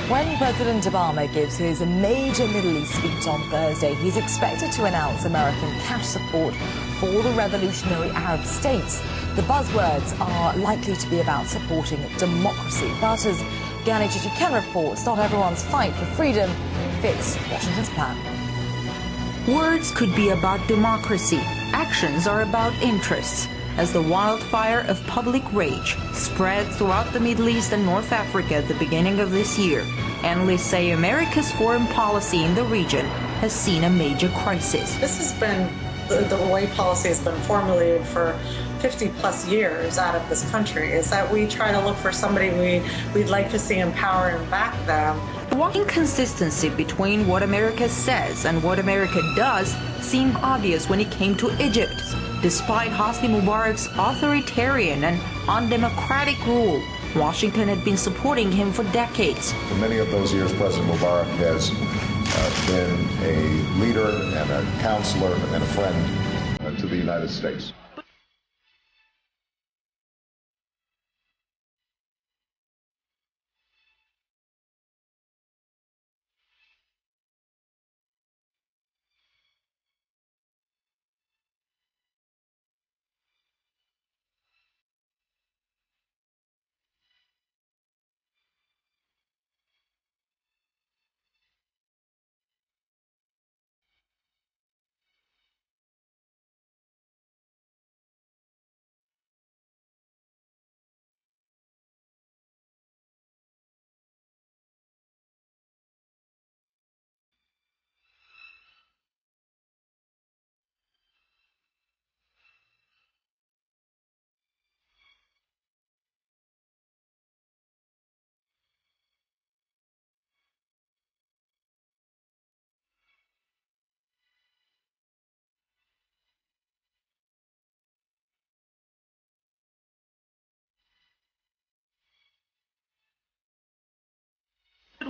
When President Obama gives his major Middle East speech on Thursday, he's expected to announce American cash support for the revolutionary Arab states. The buzzwords are likely to be about supporting democracy. But as Gani Chichiken reports, not everyone's fight for freedom fits Washington's plan. Words could be about democracy. Actions are about interests. As the wildfire of public rage spread throughout the Middle East and North Africa at the beginning of this year, analysts say America's foreign policy in the region has seen a major crisis. This has been the way policy has been formulated for 50 plus years out of this country, is that we try to look for somebody we'd like to see in power and back them. The inconsistency between what America says and what America does seemed obvious when it came to Egypt. Despite Hosni Mubarak's authoritarian and undemocratic rule, Washington had been supporting him for decades. For many of those years, President Mubarak has been a leader and a counselor and a friend to the United States.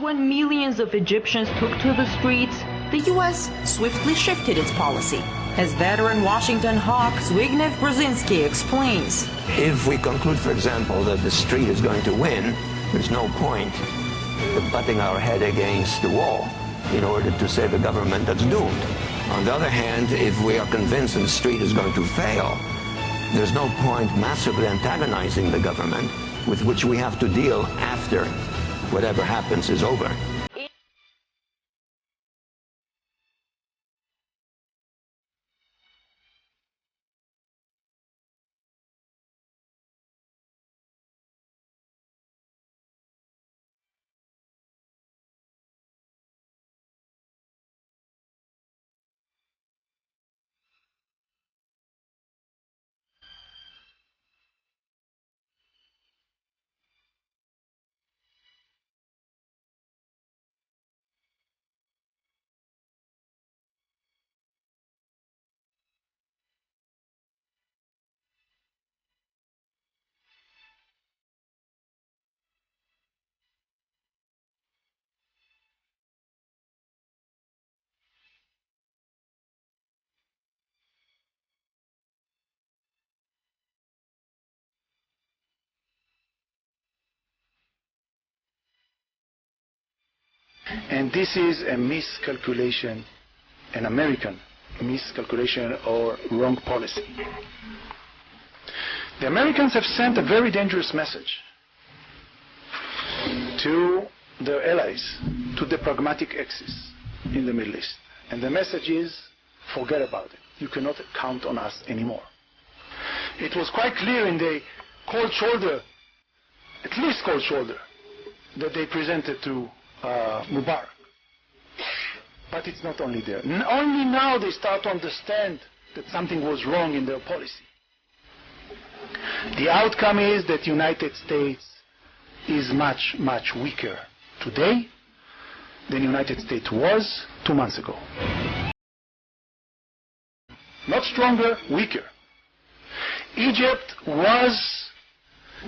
When millions of Egyptians took to the streets, the U.S. swiftly shifted its policy. As veteran Washington hawk Zbigniew Brzezinski explains. If we conclude, for example, that the street is going to win, there's no point butting our head against the wall in order to save a government that's doomed. On the other hand, if we are convinced that the street is going to fail, there's no point massively antagonizing the government with which we have to deal after whatever happens is over. And this is a miscalculation, an American miscalculation or wrong policy. The Americans have sent a very dangerous message to their allies, to the pragmatic axis in the Middle East. And the message is, forget about it. You cannot count on us anymore. It was quite clear in the cold shoulder, at least cold shoulder, that they presented to Mubarak. But it's not only there. Only now they start to understand that something was wrong in their policy. The outcome is that the United States is much, much weaker today than the United States was 2 months ago. Not stronger, weaker. Egypt was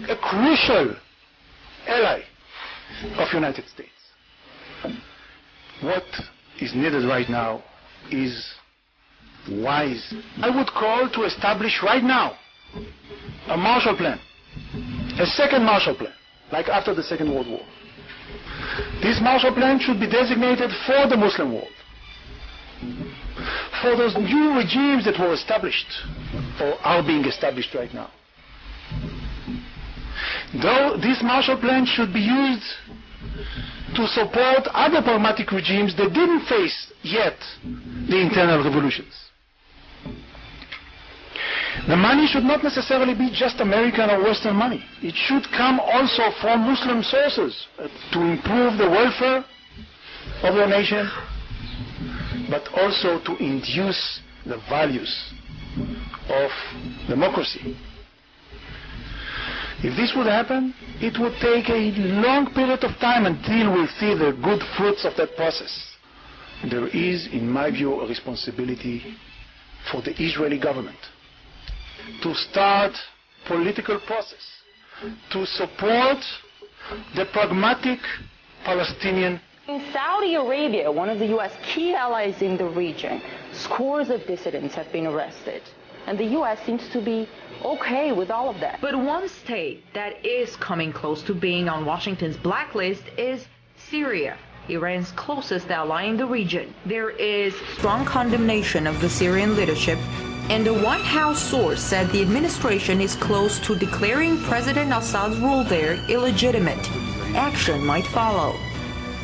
a crucial ally of the United States. What is needed right now is wise. I would call to establish right now a Marshall Plan, a second Marshall Plan, like after the Second World War. This Marshall Plan should be designated for the Muslim world, for those new regimes that were established or are being established right now. Though this Marshall Plan should be used to support other pragmatic regimes that didn't face yet the internal revolutions. The money should not necessarily be just American or Western money. It should come also from Muslim sources to improve the welfare of the nation, but also to induce the values of democracy. If this would happen, it would take a long period of time until we see the good fruits of that process. There is, in my view, a responsibility for the Israeli government to start political process to support the pragmatic Palestinian. In Saudi Arabia, one of the U.S. key allies in the region, scores of dissidents have been arrested. And the U.S. seems to be okay with all of that. But one state that is coming close to being on Washington's blacklist is Syria, Iran's closest ally in the region. There is strong condemnation of the Syrian leadership, and a White House source said the administration is close to declaring President Assad's rule there illegitimate. Action might follow.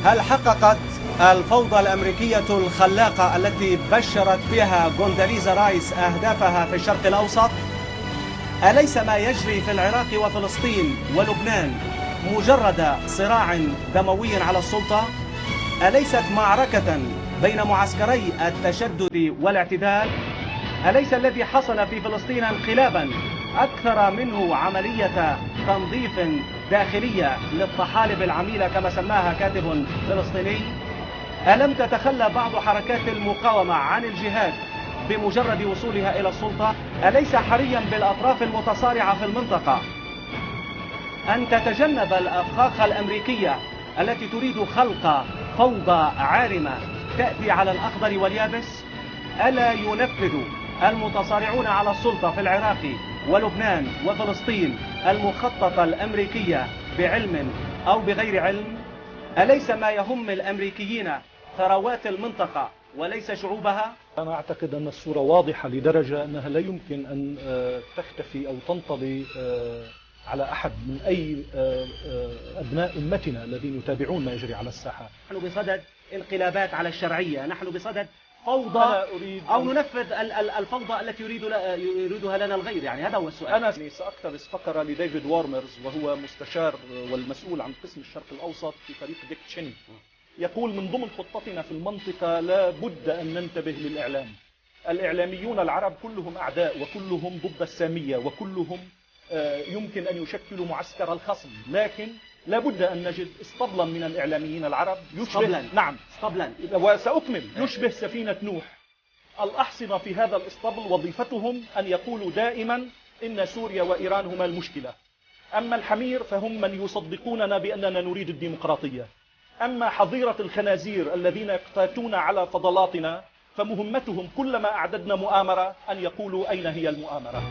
هل حققت الفوضى الأمريكية الخلاقة التي بشرت بها كونداليزا رايس أهدافها في الشرق الأوسط؟ أليس ما يجري في العراق وفلسطين ولبنان مجرد صراع دموي على السلطة؟ أليست معركة بين معسكري التشدد والاعتدال؟ أليس الذي حصل في فلسطين انقلابا أكثر منه عملية تنظيف داخلية للطحالب العميلة كما سماها كاتب فلسطيني؟ ألم تتخلى بعض حركات المقاومة عن الجهاد بمجرد وصولها إلى السلطة؟ أليس حريا بالأطراف المتصارعة في المنطقة أن تتجنب الأفخاخ الأمريكية التي تريد خلق فوضى عارمة تأتي على الأخضر واليابس؟ ألا ينفذ المتصارعون على السلطة في العراق ولبنان وفلسطين المخطط الأمريكية بعلم أو بغير علم؟ أليس ما يهم الأمريكيين ثروات المنطقة وليس شعوبها؟ أنا أعتقد أن الصورة واضحة لدرجة أنها لا يمكن أن تختفي أو تنطوي على أحد من أي أبناء أمتنا الذين يتابعون ما يجري على الساحة. نحن بصدد انقلابات على الشرعية، نحن بصدد فوضى أو ننفذ الفوضى التي يريدها لنا الغير، يعني هذا هو السؤال. أنا سأقتبس فقرة لديفيد وارمرز وهو مستشار والمسؤول عن قسم الشرق الأوسط في فريق ديك تشيني. يقول من ضمن خطتنا في المنطقة لا بد أن ننتبه للإعلام. الإعلاميون العرب كلهم أعداء وكلهم ضد السامية وكلهم يمكن أن يشكلوا معسكر الخصم، لكن لا بد أن نجد اسطبلا من الإعلاميين العرب يشبه اسطبلا وسأكمل يشبه سفينة نوح. الأحصنة في هذا الاسطبل وظيفتهم أن يقولوا دائما إن سوريا وإيران هما المشكلة. أما الحمير فهم من يصدقوننا بأننا نريد الديمقراطية. أما حظيرة الخنازير الذين يقتاتون على فضلاتنا فمهمتهم كلما أعددنا مؤامرة أن يقولوا أين هي المؤامرة.